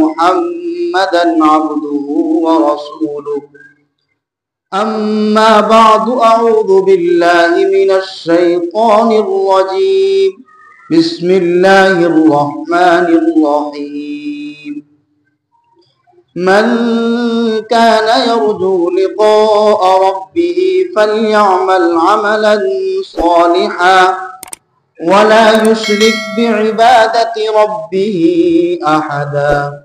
محمدا عبده ورسوله أما بعد أعوذ بالله من الشيطان الرجيم بسم الله الرحمن الرحيم من كان يرجو لقاء ربه فليعمل عملا صالحا ولا يشرك بعبادة ربه أحدا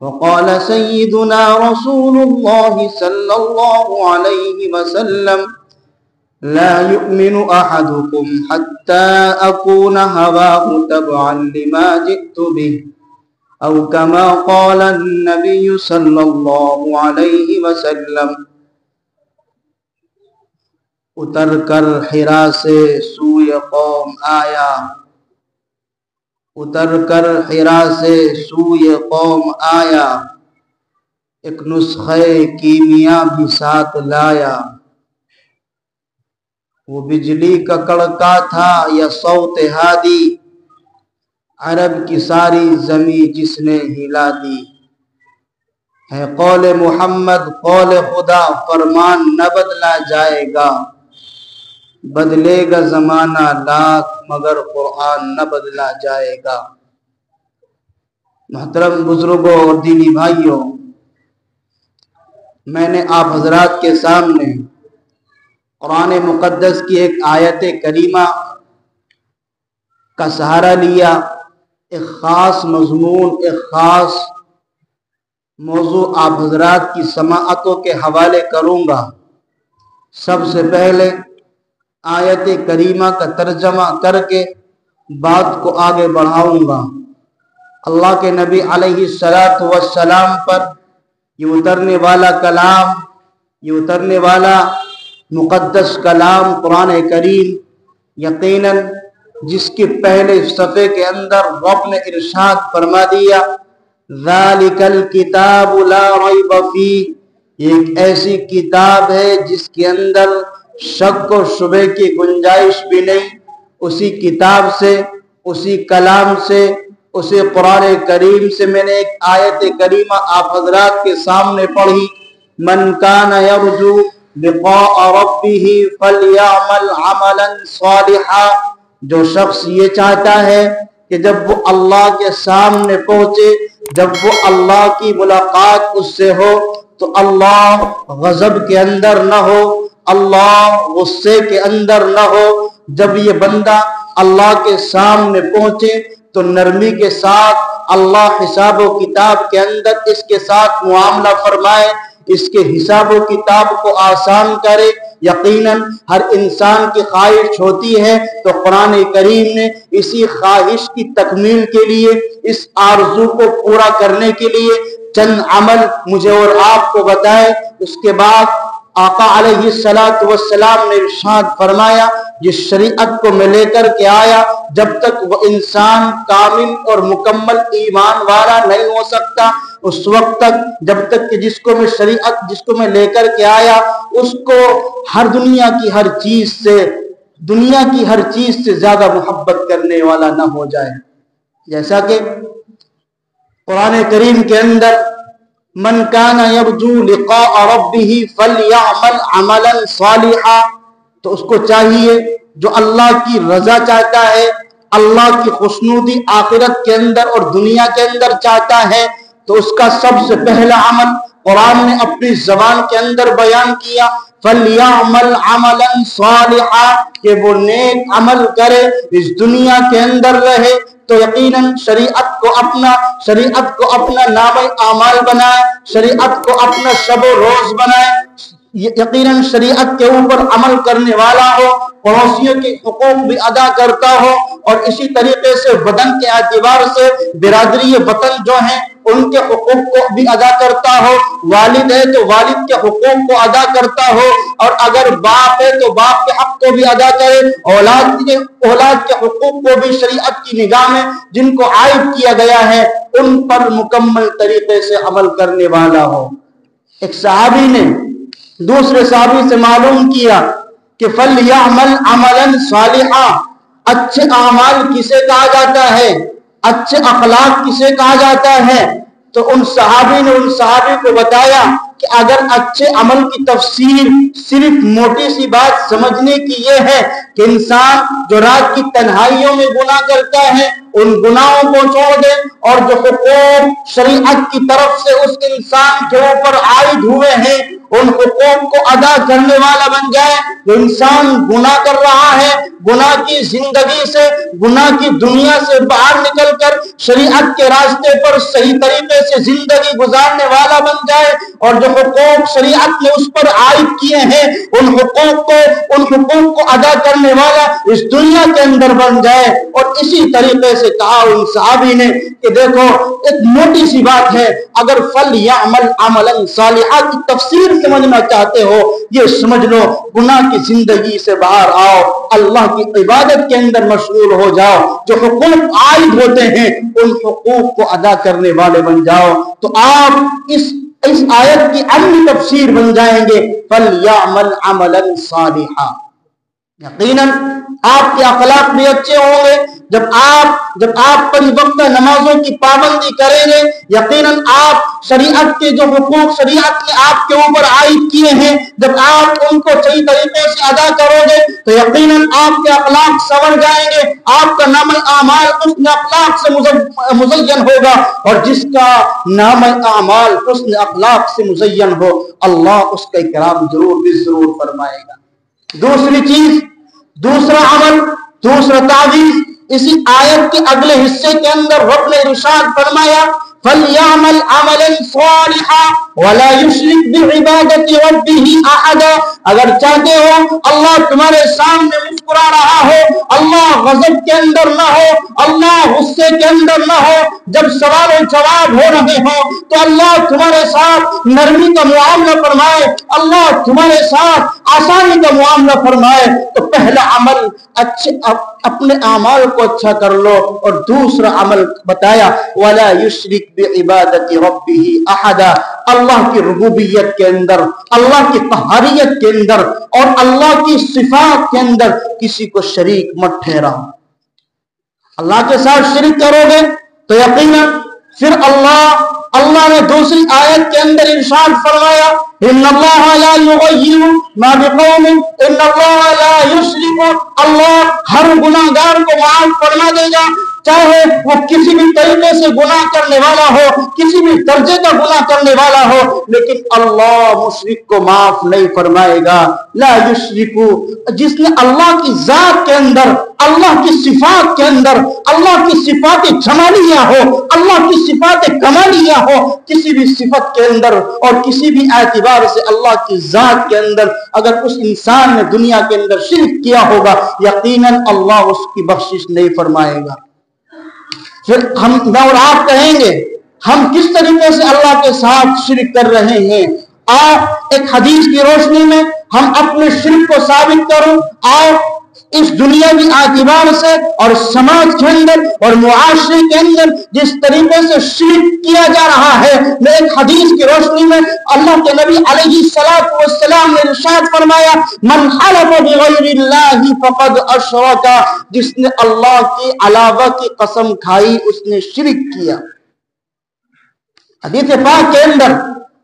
وقال سيدنا رسول الله صلى الله عليه وسلم لا يؤمن أحدكم حتى أكون هواه تبعا لما جئت به أو كما قال النبي صلى الله عليه وسلم اتر کر حرا سے سوئے قوم آیا اتر کر حرا سے سوئے قوم آیا ایک نسخہ کیمیا بھی ساتھ لایا وہ بجلی کا کڑکا تھا یا صوت ہادی عرب کی ساری زمین جس نے ہلا دی ہے قول محمد قول خدا فرمان نہ بدلا جائے گا بدلے گا زمانہ لاکھ مگر قرآن نہ بدلا جائے گا محترم بزرگوں اور دینی بھائیوں میں نے آپ حضرات کے سامنے قرآن مقدس کی ایک آیت کریمہ کا سہارا لیا ایک خاص مضمون ایک خاص موضوع آپ حضرات کی سماعتوں کے حوالے کروں گا سب سے پہلے آیت کریمہ کا ترجمہ کر کے بات کو آگے بڑھاؤں گا اللہ کے نبی علیہ السلام پر یہ اترنے والا کلام یہ اترنے والا مقدس کلام قرآن کریم یقیناً جس کے پہلے صفحے کے اندر رب نے ارشاد فرما دیا ذالک الکتاب لا ریب فیہ یہ ایک ایسی کتاب ہے جس کے اندر شک و شبہ کی گنجائش بھی نہیں اسی کتاب سے اسی کلام سے اسی قرآن کریم سے میں نے ایک آیت کریمہ آپ حضرات کے سامنے پڑھی من کان یرجو لقاء ربہ فلیعمل عملا صالحا جو شخص یہ چاہتا ہے کہ جب وہ اللہ کے سامنے پہنچے جب وہ اللہ کی ملاقات اس سے ہو تو اللہ غضب کے اندر نہ ہو اللہ غصے کے اندر نہ ہو جب یہ بندہ اللہ کے سامنے پہنچے تو نرمی کے ساتھ اللہ حساب و کتاب کے اندر اس کے ساتھ معاملہ فرمائے اس کے حساب و کتاب کو آسان کرے یقیناً ہر انسان کی خواہش ہوتی ہے تو قرآن کریم نے اسی خواہش کی تکمیل کے لیے اس آرزو کو پورا کرنے کے لیے چند عمل مجھے اور آپ کو بتائے اس کے بعد آقا علیہ السلام نے ارشاد فرمایا جس شریعت کو میں لے کر کے آیا جب تک وہ انسان کامل اور مکمل ایمان والا نہیں ہو سکتا اس وقت تک جب تک کہ جس کو میں لے کر کے آیا اس کو دنیا کی ہر چیز سے زیادہ محبت کرنے والا نہ ہو جائے جیسا کہ قرآن کریم کے اندر من کان یرجو لقاء ربہ فلیعمل عملا صالحا تو اس کو چاہیے جو اللہ کی رضا چاہتا ہے اللہ کی خوشنودی آخرت کے اندر اور دنیا کے اندر چاہتا ہے تو اس کا سب سے پہلا عمل قرآن نے اپنی زبان کے اندر بیان کیا فلیعمل عملا صالحا کہ وہ نیک عمل کرے اس دنیا کے اندر رہے تو یقیناً شریعت کو اپنا نام اعمال بنائے شریعت کو اپنا شب و روز بنائے یقیناً شریعت کے اوپر عمل کرنے والا ہو پڑوسیوں کے حقوق بھی ادا کرتا ہو اور اسی طریقے سے وطن کے اعتبار سے برادری وطن جو ہیں ان کے حقوق کو بھی ادا کرتا ہو والد ہے تو والد کے حقوق کو ادا کرتا ہو اور اگر باپ ہے تو باپ کے حق کو بھی ادا کرے اولاد کے حقوق کو بھی شریعت کی نگاہ میں جن کو عائد کیا گیا ہے ان پر مکمل طریقے سے عمل کرنے والا ہو ایک صحابی نے دوسرے صحابی سے معلوم کیا کہ فَلْيَعْمَلْ عَمَلًا صَالِحًا اچھے اعمال کسے کہا جاتا ہے اچھے اخلاق کسے کہا جاتا ہے تو ان صحابی نے ان صحابی کو بتایا کہ اگر اچھے عمل کی تفسیر صرف موٹی سی بات سمجھنے کی یہ ہے کہ انسان جو رات کی تنہائیوں میں گناہ کرتا ہے ان گناہوں کو چھوڑ دے اور جو حقوق شریعت کی طرف سے اس انسان کے اوپر عائد ہوئے ہیں ان حقوق کو ادا کرنے والا بن جائے. جو انسان گناہ کر رہا ہے گناہ کی زندگی سے گناہ کی دنیا سے باہر نکل کر شریعت کے راستے پر صحیح طریقے سے زندگی گزارنے والا بن جائے اور جو حقوق شریعت نے اس پر عائد کیے ہیں ان حقوق کو ادا کرنے والا اس دنیا کے اندر بن جائے. اور اسی طریقے سے کہا ان صحابی نے کہ دیکھو ایک موٹی سی بات ہے, اگر فَلْيَعْمَلْ عَمَلًا صَالِحًا کی تفسیر سمجھنا چاہتے ہو یہ سمجھ لو گناہ کی زندگی سے باہر آؤ, اللہ کی عبادت کے اندر مشغول ہو جاؤ, جو حقوق عائد ہوتے ہیں ان حقوق کو ادا کرنے والے بن جاؤ. تو آپ اس آیت کی عملی تفسیر بن جائیں گے فَلْيَعْمَلْ عَمَلًا صَالِحًا. یقیناً آپ کے اخلاق بھی اچھے ہوں گے جب آپ پنج وقتہ نمازوں کی پابندی کریں گے. یقیناً آپ شریعت کے جو حقوق شریعت نے آپ کے اوپر عائد کیے ہیں جب آپ ان کو صحیح طریقے سے ادا کرو گے تو یقیناً آپ کے اخلاق سنور جائیں گے, آپ کا نام اعمال حسن اخلاق سے مزین ہوگا, اور جس کا نام اعمال حسن اخلاق سے مزین ہو اللہ اس کا اکرام ضرور بھی ضرور فرمائے گا. دوسری چیز, دوسرا عمل, دوسرا تعویذ اسی آیت کے اگلے حصے کے اندر رب نے ارشاد فرمایا فَلْيَعْمَلْ عَمَلًا صَالِحًا وَلَا يُشْرِكْ بِعِبَادَةِ رَبِّهِ أَحَدًا. اگر چاہتے ہو اللہ تمہارے سامنے مسکرا رہا ہو, اللہ غضب کے اندر نہ ہو, اللہ غصے کے اندر نہ ہو, جب سوال و جواب ہو رہے ہو تو اللہ تمہارے ساتھ نرمی کا معاملہ فرمائے, اللہ تمہارے ساتھ آسانی کا معاملہ فرمائے, تو پہلا عمل اپنے اعمال کو اچھا کر لو, اور دوسرا عمل بتایا وَلَا يُشْرِكْ بِعِبَادَةِ رَبِّهِ أَحَدًا. اللہ کی ربوبیت کے اندر, اللہ کی قہاریت کے اندر اور اللہ کی صفات کے اندر کسی کو شریک مت ٹھہراؤ. اللہ کے ساتھ شرک کرو گے تو یقیناً پھر اللہ نے دوسری آیت کے اندر ارشاد فرمایا ان اللہ لا یغیر ما بقوم ان اللہ لا یشرک. اللہ ہر گناہگار کو معاف فرما دے گا چاہے وہ کسی بھی طریقے سے گناہ کرنے والا ہو, کسی بھی درجے کا گناہ کرنے والا ہو, لیکن اللہ مشرک کو معاف نہیں فرمائے گا. لا یشرکو, جس نے اللہ کی ذات کے اندر, اللہ کی صفات کے اندر, اللہ کی صفات جمالیہ ہو, اللہ کی صفات کمالیہ ہو, کسی بھی صفت کے اندر اور کسی بھی اعتبار سے اللہ کی ذات کے اندر اگر اس انسان نے دنیا کے اندر شرک کیا ہوگا یقیناً اللہ اس کی بخشش نہیں فرمائے گا. پھر میں اور آپ کہیں گے ہم کس طریقے سے اللہ کے ساتھ شرک کر رہے ہیں. آپ ایک حدیث کی روشنی میں ہم اپنے شرک کو ثابت کروں. آپ اس دنیاوی اعتبار سے اور سماج کے اندر اور معاشرے کے اندر جس طریقے سے شرک کیا جا رہا ہے, میں ایک حدیث کی روشنی میں اللہ کے نبی علیہ الصلوۃ والسلام نے ارشاد فرمایا من حلف بغیر اللہ فقد اشرک. جس نے اللہ کے علاوہ کی قسم کھائی اس نے شرک کیا. حدیث پاک کے اندر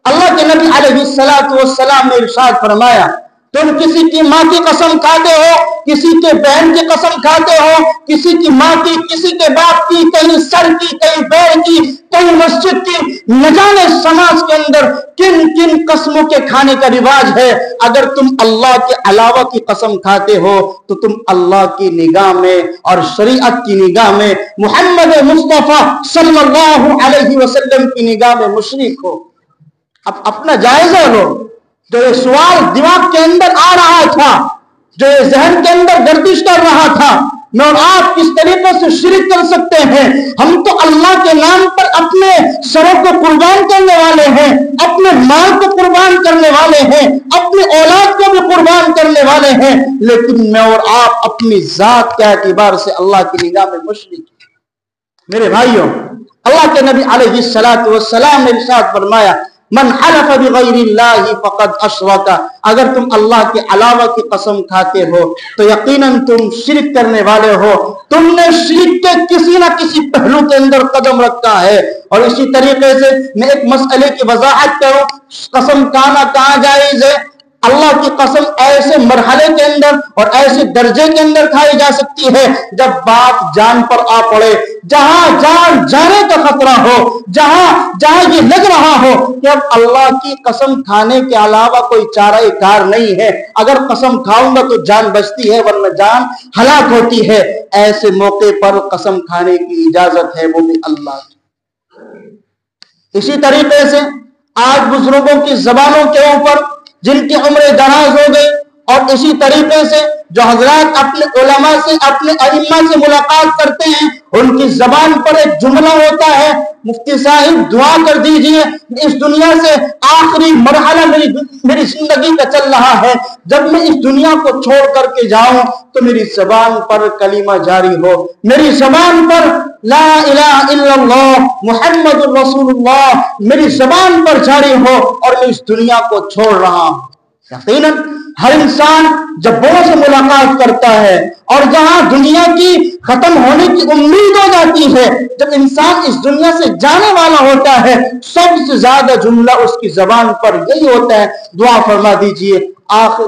اللہ کے نبی علیہ الصلوۃ والسلام نے ارشاد فرمایا تم کسی کی ماں کی قسم کھاتے ہو, کسی کے بہن کی قسم کھاتے ہو, کسی کی ماں کی, کسی کے باپ کی, کہیں سر کی, کہیں پیر کی, کہیں مسجد کی, نہ جانے سماج کے اندر کن کن قسموں کے کھانے کا رواج ہے. اگر تم اللہ کے علاوہ کی قسم کھاتے ہو تو تم اللہ کی نگاہ میں اور شریعت کی نگاہ میں محمد مصطفیٰ صلی اللہ علیہ وسلم کی نگاہ میں مشرک ہو. اب اپنا جائزہ لو. جو یہ سوال دماغ کے اندر آ رہا تھا, جو یہ ذہن کے اندر گردش کر رہا تھا, میں اور آپ کس طریقے سے شرک کر سکتے ہیں. ہم تو اللہ کے نام پر اپنے سروں کو قربان کرنے والے ہیں, اپنے مال کو قربان کرنے والے ہیں, اپنی اولاد کو بھی قربان کرنے والے ہیں, لیکن میں اور آپ اپنی ذات کے اعتبار سے اللہ کی نگاہ میں مشرک. میرے بھائیوں, اللہ کے نبی علیہ الصلوۃ والسلام نے ارشاد فرمایا من حلف بغیر اللہ فقد اشرک، اگر تم اللہ کے علاوہ کی قسم کھاتے ہو تو یقیناً تم شرک کرنے والے ہو، تم نے شرک کے کسی نہ کسی پہلو کے اندر قدم رکھا ہے۔ اور اسی طریقے سے میں ایک مسئلے کی وضاحت کروں، قسم کھانا کہاں جائز ہے؟ اللہ کی قسم ایسے مرحلے کے اندر اور ایسے درجے کے اندر کھائی جا سکتی ہے جب بات جان پر آ پڑے، جہاں جان جانے کا خطرہ ہو، جہاں یہ لگ رہا ہو کہ اب اللہ کی قسم کھانے کے علاوہ کوئی چارہ کار نہیں ہے، اگر قسم کھاؤں گا تو جان بچتی ہے ورنہ جان ہلاک ہوتی ہے، ایسے موقع پر قسم کھانے کی اجازت ہے، وہ بھی اللہ کی۔ اسی طریقے سے آج بزرگوں کی زبانوں کے اوپر جن کی عمر دراز ہو گئی، اور اسی طریقے سے جو حضرات اپنے علماء سے اپنے ائمہ سے ملاقات کرتے ہیں، ان کی زبان پر ایک جملہ ہوتا ہے، مفتی صاحب دعا کر دیجئے اس دنیا سے آخری مرحلہ میری زندگی کا چل رہا ہے، جب میں اس دنیا کو چھوڑ کر کے جاؤں تو میری زبان پر کلمہ جاری ہو، میری زبان پر لا الہ الا اللہ محمد رسول اللہ میری زبان پر جاری ہو، اور میں اس دنیا کو چھوڑ رہا ہوں۔ یقیناً ہر انسان جب بڑوں سے ملاقات کرتا ہے اور جہاں دنیا کی ختم ہونے کی امید ہو جاتی ہے، جب انسان اس دنیا سے جانے والا ہوتا ہے، سب سے زیادہ جملہ اس کی زبان پر یہی ہوتا ہے، دعا فرما دیجئے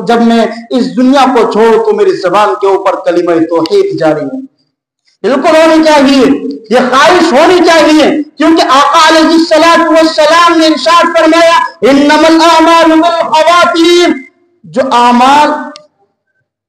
جب میں اس دنیا کو چھوڑوں تو میری زبان کے اوپر کلمہ توحید جاری ہو۔ بالکل ہونی چاہیے، یہ خواہش ہونی چاہیے، کیونکہ آقا علیہ السلام نے ارشاد فرمایا انما الاعمال بالخواتیم، جو اعمال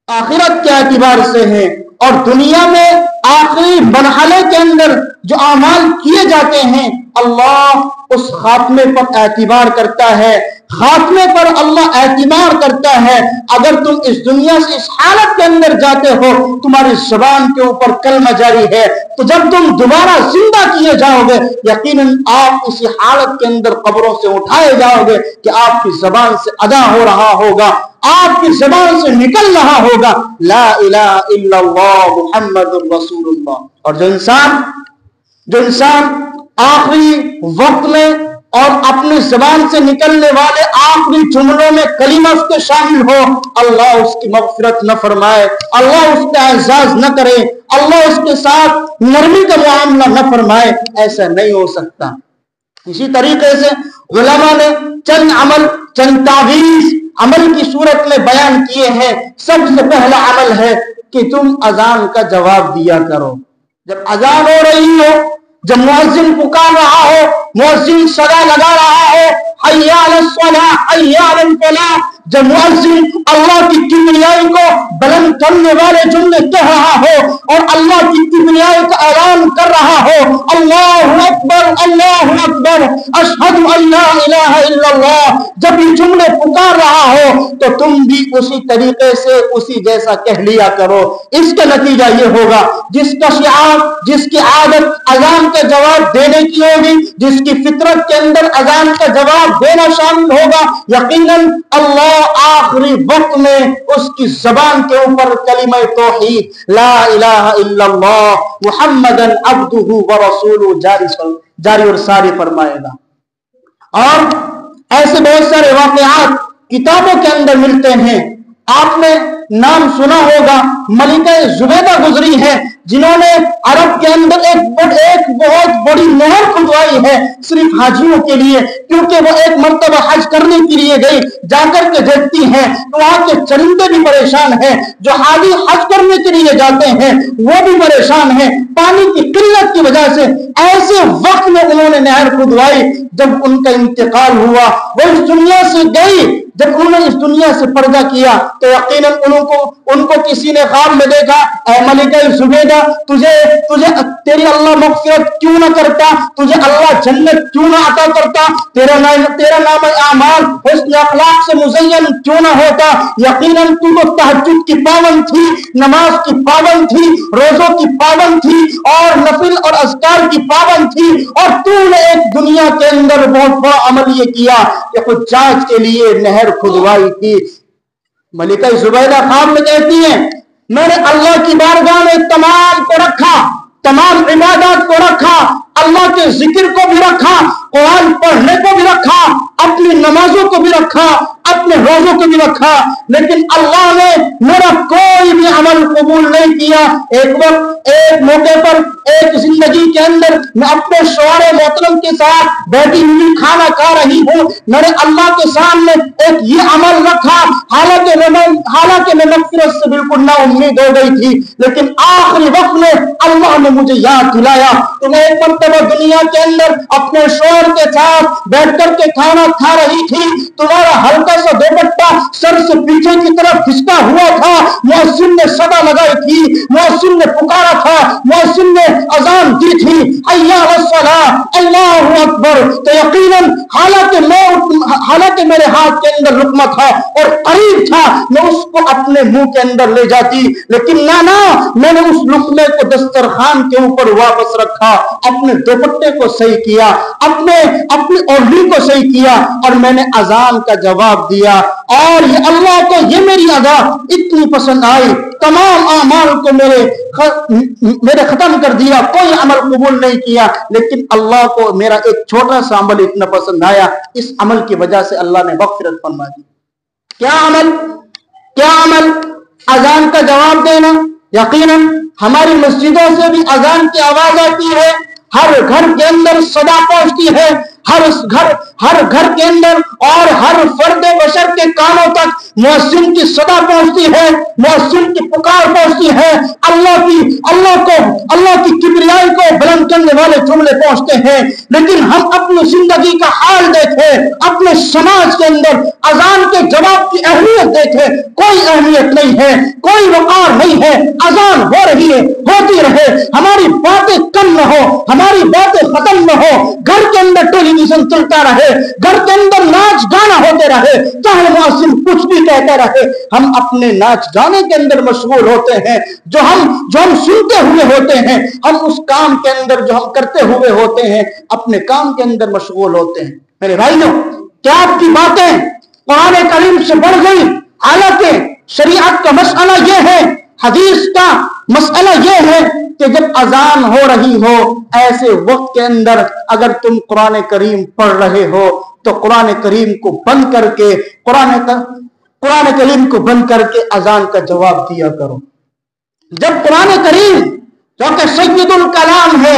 آخرت کے اعتبار سے ہیں اور دنیا میں آخری مرحلے کے اندر جو اعمال کیے جاتے ہیں، اللہ اس خاتمے پر اعتبار کرتا ہے، خاتمے پر اللہ اعتبار کرتا ہے۔ اگر تم اس دنیا سے اس حالت کے اندر جاتے ہو، تمہاری زبان کے اوپر کلمہ جاری ہے، تو جب تم دوبارہ زندہ کیے جاؤ گے، یقیناً آپ اسی حالت کے اندر قبروں سے اٹھائے جاؤ گے کہ آپ کی زبان سے ادا ہو رہا ہوگا، آپ کی زبان سے نکل رہا ہوگا لا الہ الا اللہ محمد رسول اللہ۔ اور جو انسان آخری وقت میں اور اپنی زبان سے نکلنے والے آخری جملوں میں کلمہ اس کے شامل ہو، اللہ اس کی مغفرت نہ فرمائے، اللہ اس کا اعزاز نہ کرے، اللہ اس کے ساتھ نرمی کا معاملہ نہ فرمائے، ایسا نہیں ہو سکتا۔ اسی طریقے سے علماء نے چند تعویذ عمل کی صورت میں بیان کیے ہیں۔ سب سے پہلا عمل ہے کہ تم اذان کا جواب دیا کرو۔ جب اذان ہو رہی ہو، جب مؤذن پکار رہا ہو، مؤذن صدا لگا رہا ہو حی علی الصلاۃ حی علی الفلاح، جب مؤذن اللہ کی کبریائی کو بلند کرنے والے جملے کہہ رہا ہو اور اللہ کی کبریائی کا اعلان کر رہا ہو، اللہ اکبر اشہد ان لا الہ الا اللہ، جب یہ جملے پکار رہا ہو تو تم بھی اسی طریقے سے اسی جیسا کہہ لیا کرو۔ اس کا نتیجہ یہ ہوگا، جس کا شعار، جس کی عادت اذان کا جواب دینے کی ہوگی، جس کی فطرت کے اندر اذان کا جواب دینا شامل ہوگا، یقیناً اللہ آخری وقت میں اس کی زبان کے اوپر کلمہ توحید لا الہ الا اللہ محمد عبدہ ورسولہ جاری اور ساری فرمائے گا۔ اور ایسے بہت سارے واقعات کتابوں کے اندر ملتے ہیں۔ آپ نے نام سنا ہوگا، ملکہ زبیدہ گزری ہے، جنہوں نے عرب کے اندر ایک بہت بڑی نہر کھدوائی ہے صرف حاجیوں کے لیے، کیونکہ وہ ایک مرتبہ حج کرنے کے لیے گئی، جا کر کے دیکھتی ہیں تو وہاں کے چرندے بھی پریشان ہیں، جو حاجی حج کرنے کے لیے جاتے ہیں وہ بھی پریشان ہیں پانی کی قلت کی وجہ سے۔ ایسے وقت میں انہوں نے نہر کھدوائی، جب ان کا انتقال ہوا، وہ اس دنیا سے گئی، جب انہوں نے اس دنیا سے پردہ کیا تو یقیناً ان کو کسی نے خواب میں دیکھا، اے ملکہ زبیدہ، تجھے تیری اللہ مغفرت کیوں نہ کرتا، تجھے اللہ جنت کیوں نہ عطا کرتا، تیرا نام اعمال حسن اخلاق سے مزین کیوں نہ ہوتا، یقیناً تو تو تہجد کی پابند تھی، نماز کی پابند تھی، روزوں کی پابند تھی، اور نفل اور اذکار کی پابند تھی، اور تو نے ایک دنیا کے اندر بہت بڑا عمل یہ کیا کہ حجاج کے لیے نہر کھدوائی تھی۔ ملکہ زبیدہ خواب میں کہتی ہیں، میں نے اللہ کی بارگاہ میں تمام کو رکھا، تمام عبادات کو رکھا، اللہ کے ذکر کو بھی رکھا، قرآن پڑھنے کو بھی رکھا، اب نمازوں کو بھی رکھا، اپنے روزوں کو بھی رکھا، لیکن اللہ نے میرا کوئی بھی عمل قبول نہیں کیا۔ ایک وقت ایک موقع پر ایک زندگی کے اندر میں اپنے شوہر محترم کے ساتھ بیٹھی ہوئی کھانا کھا رہی ہوں، میں نے اللہ کے سامنے ایک یہ عمل رکھا، حالانکہ میں مغفرت سے بالکل نا امید ہو گئی تھی، لیکن آخری وقت میں اللہ نے مجھے یاد دلایا کہ میں ایک مرتبہ دنیا کے اندر اپنے شوہر کے ساتھ بیٹھ کر کے کھانا کھا رہی تھی، تمہارا ہلکا سا دوپٹہ سر سے پیچھے کی طرف کھسکا ہوا تھا، مؤذن نے صدا لگائی تھی، مؤذن نے پکارا تھا، مؤذن نے اذان دی تھی، حی علی الصلاۃ، اللہ اکبر، تو یقیناً حالانکہ میرے ہاتھ کے اندر لقمہ تھا اور قریب تھا میں اس کو اپنے منہ کے اندر لے جاتی، لیکن نہ میں نے اس لقمے کو دسترخوان کے اوپر واپس رکھا، اپنے دوپٹے کو صحیح کیا، اپنی اوڑھنی کو صحیح کیا، اور میں نے اذان کا جواب دیا، اور یہ اللہ کو یہ میری ادا اتنی پسند آئی، تمام اعمال کو میرے ختم کر دیا، کوئی عمل قبول نہیں کیا، لیکن اللہ کو میرا ایک چھوٹا سا عمل اتنا پسند آیا، اس عمل کی وجہ سے اللہ نے مغفرت فرما دی۔ کیا عمل؟ اذان کا جواب دینا۔ یقیناً ہماری مسجدوں سے بھی اذان کی آواز آتی ہے، ہر گھر کے اندر صدا پہنچتی ہے، ہر گھر کے اندر اور ہر فرد بشر کے کانوں تک مؤذن کی صدا پہنچتی ہے، مؤذن کی پکار پہنچتی ہے، اللہ کی کبریائی کو بلند کرنے والے جملے پہنچتے ہیں، لیکن ہم اپنی زندگی کا حال دیکھیں، اپنے سماج کے اندر اذان کے جواب کی اہمیت دیکھیں، کوئی اہمیت نہیں ہے، کوئی وقار نہیں ہے، اذان ہو رہی ہے، ہوتی رہے، ہماری باتیں کم نہ ہو، ہماری باتیں ختم نہ ہو، گھر کے اندر ٹیلی ویژن چلتا رہے، گھر کے اندر ناچ گانا ہوتے رہے، چاہے مؤذن کچھ بھی کہتا رہے، ہم اپنے ناچ گانے کے اندر مشغول ہوتے ہیں، جو ہم سنتے ہوئے ہوتے ہیں، ہم اس کام کے اندر جو ہم کرتے ہوئے ہوتے ہیں، اپنے کام کے اندر مشغول ہوتے ہیں۔ میرے بھائیوں، کیا آپ کی باتیں قرآن کریم سے بڑھ گئی؟ حالانکہ شریعت کا مسئلہ یہ ہے، حدیث کا مسئلہ یہ ہے کہ جب اذان ہو رہی ہو ایسے وقت کے اندر اگر تم قرآن کریم پڑھ رہے ہو تو قرآن کریم کو بند کر کے قرآن کریم کو بند کر کے اذان کا جواب دیا کرو۔ جب قرآن کریم جو کہ سید الکلام ہے،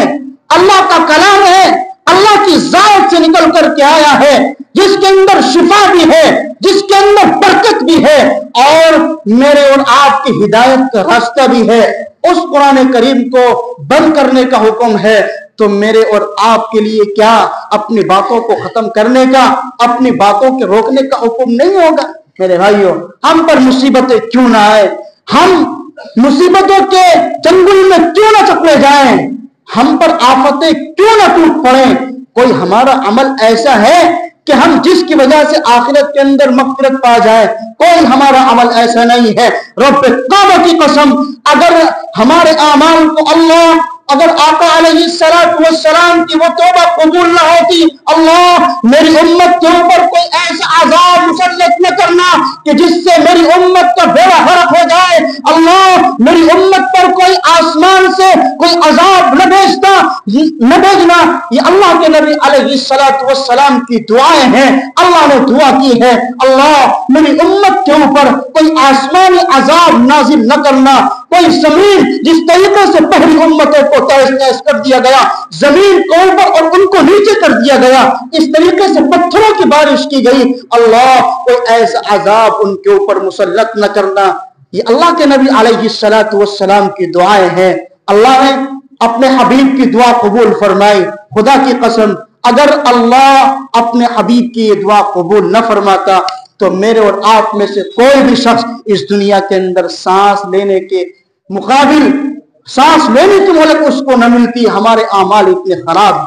اللہ کا کلام ہے، اللہ کی ذات سے نکل کر کے آیا ہے، جس کے اندر شفا بھی ہے، جس کے اندر برکت بھی ہے، اور میرے اور آپ کی ہدایت کا راستہ بھی ہے، اس قرآن کریم کو بند کرنے کا حکم ہے، تو میرے اور آپ کے لیے کیا اپنی باتوں کو ختم کرنے کا، اپنی باتوں کے روکنے کا حکم نہیں ہوگا؟ میرے بھائیوں، ہم پر مصیبتیں کیوں نہ آئے، ہم مصیبتوں کے چنگل میں کیوں نہ چپڑے جائیں، ہم پر آفتیں کیوں نہ ٹوٹ پڑیں؟ کوئی ہمارا عمل ایسا ہے کہ ہم جس کی وجہ سے آخرت کے اندر مغفرت پا جائے؟ کوئی ہمارا عمل ایسا نہیں ہے۔ رب کعبہ کی قسم، اگر ہمارے اعمال کو اگر آقا علیہ السلام کی وہ توبہ قبول نہ ہوتی، اللہ میری امت کے اوپر کوئی ایسا عذاب مسلط نہ کرنا کہ جس سے میری امت کا بیڑا غرق ہو جائے، اللہ میری امت پر کوئی آسمان سے کوئی عذاب نہ بھیجنا۔ یہ اللہ کے نبی علیہ السلام کی دعائیں ہیں، اللہ نے دعا کی ہے، اللہ میری امت کے اوپر کوئی آسمانی عذاب نازل نہ کرنا، کوئی زمین جس طریقے سے پہلی امتوں کو تہس کر دیا گیا، زمین کو اوپر اور ان کو نیچے کر دیا گیا، اس طریقے سے پتھروں کی بارش کی گئی، اللہ کوئی ایسا عذاب ان کے اوپر مسلط نہ کرنا۔ یہ اللہ کے نبی علیہ السلام کی دعائیں ہیں، اللہ نے اپنے حبیب کی دعا قبول فرمائی۔ خدا کی قسم، اگر اللہ اپنے حبیب کی یہ دعا قبول نہ فرماتا تو میرے اور آپ میں سے کوئی بھی شخص اس دنیا کے اندر سانس لینے کے مقابل، سانس لینے کی مہلت اس کو نہ ملتی۔ ہمارے اعمال اتنے خراب ہیں۔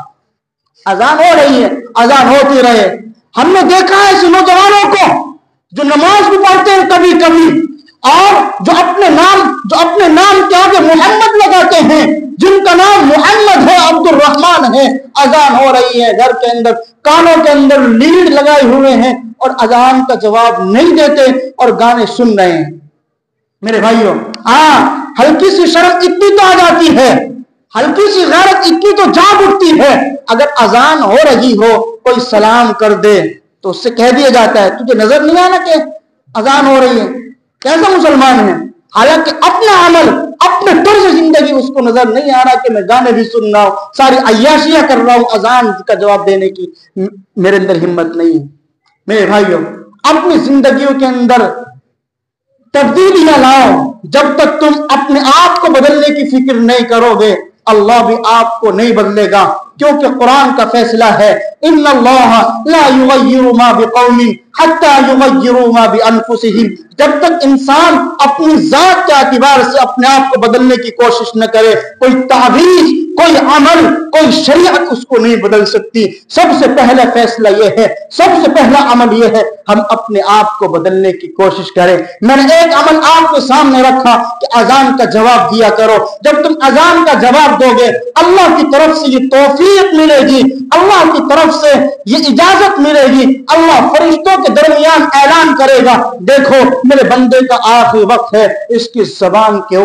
اذان ہو رہی ہے، اذان ہوتی رہے۔ ہم نے دیکھا ہے ایسے نوجوانوں کو جو نماز بھی پڑھتے ہیں کبھی کبھی، اور جو اپنے نام کے آگے محمد لگاتے ہیں، جن کا نام محمد ہے، عبد الرحمن ہے، اذان ہو رہی ہے، گھر کے اندر کانوں کے اندر لیڈ لگائے ہوئے ہیں اور اذان کا جواب نہیں دیتے اور گانے سن رہے ہیں۔ میرے بھائیوں، ہلکی سی شرم اتنی تو آ جاتی ہے، ہلکی سی غیرت اتنی تو جاگ اٹھتی ہے، اگر اذان ہو رہی ہو کوئی سلام کر دے، تو اس سے کہہ دیا جاتا ہے تجھے نظر نہیں آنا کہ اذان ہو رہی ہے؟ کیسا مسلمان ہے؟ حالانکہ اپنا عمل اپنے طرز زندگی اس کو نظر نہیں آ رہا کہ میں گانے بھی سن رہا ہوں، ساری عیاشیاں کر رہا ہوں، اذان کا جواب دینے کی میرے اندر ہمت نہیں ہے۔ میرے بھائیوں، اپنی زندگیوں کے اندر تبدیلیاں لاؤ۔ جب تک تم اپنے آپ کو بدلنے کی فکر نہیں کرو گے اللہ بھی آپ کو نہیں بدلے گا، کیونکہ قرآن کا فیصلہ ہے ان اللہ لا یغیر ما بقوم حتی یغیروا ما بانفسہم۔ جب تک انسان اپنی ذات کے اعتبار سے اپنے آپ کو بدلنے کی کوشش نہ کرے، کوئی تعویذ، کوئی عمل، کوئی شریعت اس کو نہیں بدل سکتی۔ سب سے پہلا فیصلہ یہ ہے، سب سے پہلا عمل یہ ہے ہم اپنے آپ کو بدلنے کی کوشش کریں۔ میں نے ایک عمل آپ کے سامنے رکھا کہ اذان کا جواب دیا کرو۔ جب تم اذان کا جواب دو گے اللہ کی طرف سے یہ توفیق ملے گی، اللہ کی طرف سے یہ اجازت ملے گی، اللہ فرشتوں کے درمیان اعلان کرے گا دیکھو میرے بندے کا آخری وقت ہے، اس کی زبان کے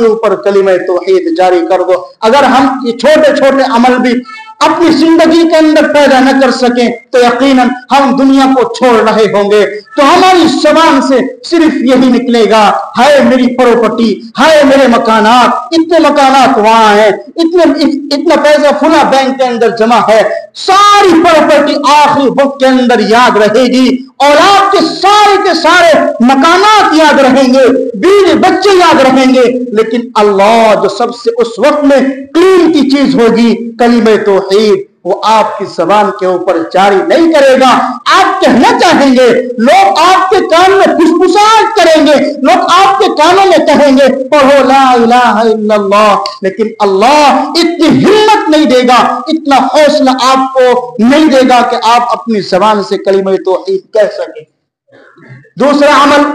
اوپر کلمہ توحید جاری کر دو۔ اگر ہم یہ چھوٹے چھوٹے عمل بھی اپنی زندگی کے اندر پیدا نہ کر سکیں تو یقیناً ہم دنیا کو چھوڑ رہے ہوں گے۔ تو ہماری زبان سے صرف یہی نکلے گا ہائے میری پراپرٹی، ہائے میرے مکانات، اتنے مکانات وہاں ہیں، اتنا پیسہ فلاں بینک کے اندر جمع ہے۔ ساری پراپرٹی آخری وقت کے اندر یاد رہے گی، اولاد کے سارے مکانات یاد رہیں گے، بیوی بچے یاد رہیں گے، لیکن اللہ جو سب سے اس وقت میں قیمتی چیز ہوگی کلمہ توحید، وہ آپ کی زبان کے اوپر جاری نہیں کرے گا۔ آپ کہنا چاہیں گے، لوگ آپ کے کان میں پھسپھساہٹ کریں گے، لوگ آپ کے کانوں میں کہیں گے پڑھو لا الہ الا اللہ، لیکن اللہ اتنی ہمت نہیں دے گا، اتنا حوصلہ آپ کو نہیں دے گا کہ آپ اپنی زبان سے کلمہ توحید کہہ سکیں۔ دوسرا عمل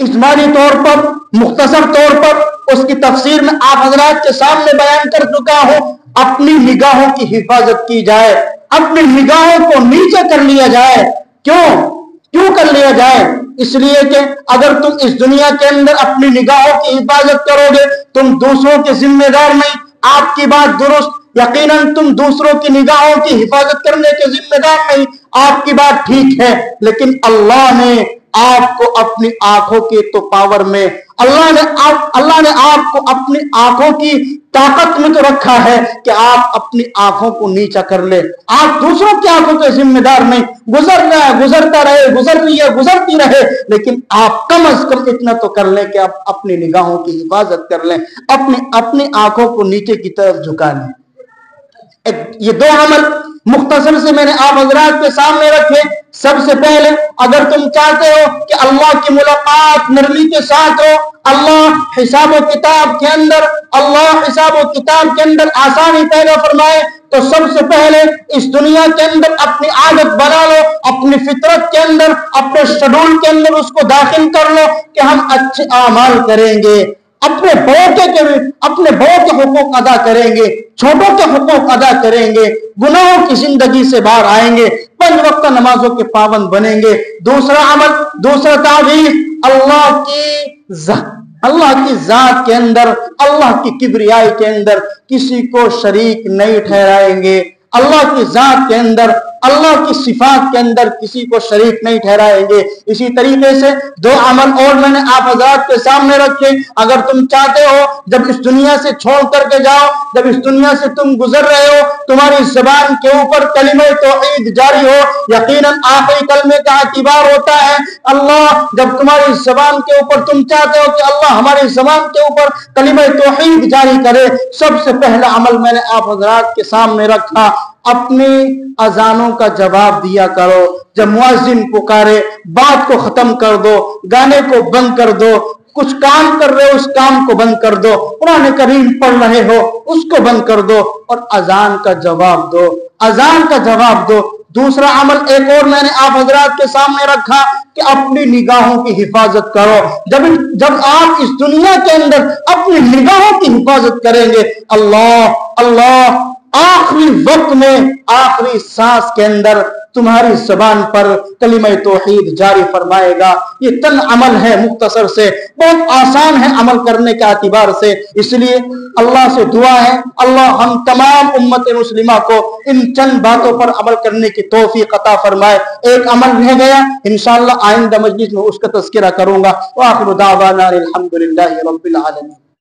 اجمالی طور پر، مختصر طور پر اس کی تفسیر میں آپ حضرات کے سامنے بیان کر چکا ہوں۔ اپنی نگاہوں کی حفاظت کی جائے، اپنی نگاہوں کو نیچے کر لیا جائے۔ کیوں کر لیا جائے؟ اس لیے کہ اگر تم اس دنیا کے اندر اپنی نگاہوں کی حفاظت کرو گے تم دوسروں کے ذمہ دار نہیں۔ آپ کی بات درست، یقیناً تم دوسروں کی نگاہوں کی حفاظت کرنے کے ذمہ دار نہیں، آپ کی بات ٹھیک ہے، لیکن اللہ نے آپ کو اپنی آنکھوں کی تو پاور میں، اللہ نے آپ کو اپنی آنکھوں کی طاقت میں تو رکھا ہے کہ آپ اپنی آنکھوں کو نیچا کر لیں۔ آپ دوسروں کی آنکھوں کے ذمہ دار نہیں، گزر رہا ہے گزرتا رہے، گزر رہی ہے گزرتی رہے، لیکن آپ کم از کم اتنا تو کر لیں کہ آپ اپنی نگاہوں کی حفاظت کر لیں، اپنی آنکھوں کو نیچے کی طرف جھکا لیں۔ یہ دو عمل مختصر سے میں نے آپ حضرات کے سامنے رکھے۔ سب سے پہلے اگر تم چاہتے ہو کہ اللہ کی ملاقات نرمی کے ساتھ ہو، اللہ حساب و کتاب کے اندر آسانی پیدا فرمائے، تو سب سے پہلے اس دنیا کے اندر اپنی عادت بنا لو، اپنی فطرت کے اندر، اپنے شیڈول کے اندر اس کو داخل کر لو کہ ہم اچھے اعمال کریں گے، اپنے بڑوں کے حقوق ادا کریں گے، چھوٹوں کے حقوق ادا کریں گے، گناہوں کی زندگی سے باہر آئیں گے، 5 وقت نمازوں کے پابند بنیں گے۔ دوسرا عمل، دوسرا تعویذ، اللہ کی ذات کے اندر، اللہ کی کبریائی کے اندر کسی کو شریک نہیں ٹھہرائیں گے، اللہ کی ذات کے اندر، اللہ کی صفات کے اندر کسی کو شریک نہیں ٹھہرائیں گے۔ اسی طریقے سے 2 عمل اور میں نے آپ حضرات کے سامنے رکھے۔ اگر تم چاہتے ہو جب اس دنیا سے چھوڑ کر کے جاؤ، جب اس دنیا سے تم گزر رہے ہو، تمہاری زبان کے اوپر کلمہ توحید جاری ہو، یقیناً آخری کلمے کا اعتبار ہوتا ہے اللہ۔ جب تمہاری زبان کے اوپر تم چاہتے ہو کہ اللہ ہماری زبان کے اوپر کلمہ توحید جاری کرے، سب سے پہلا عمل میں نے آپ حضرات کے سامنے رکھا، اپنی اذانوں کا جواب دیا کرو۔ جب مؤذن پکارے بات کو ختم کر دو، گانے کو بند کر دو، کچھ کام کر رہے ہو اس کام کو بند کر دو، قرآن کریم پڑھ رہے ہو اس کو بند کر دو اور اذان کا جواب دو، اذان کا جواب دو۔ دوسرا عمل ایک اور میں نے آپ حضرات کے سامنے رکھا کہ اپنی نگاہوں کی حفاظت کرو۔ جب آپ اس دنیا کے اندر اپنی نگاہوں کی حفاظت کریں گے، اللہ آخری وقت میں، آخری سانس کے اندر تمہاری زبان پر کلمہ توحید جاری فرمائے گا۔ یہ تن عمل ہے، مختصر سے بہت آسان ہے عمل کرنے کے اعتبار سے، اس لیے اللہ سے دعا ہے اللہ ہم تمام امت مسلمہ کو ان چند باتوں پر عمل کرنے کی توفیق عطا فرمائے۔ ایک عمل رہ گیا، انشاءاللہ آئندہ مجلس میں اس کا تذکرہ کروں گا۔ وآخر دعوانا الحمدللہ رب العالمین۔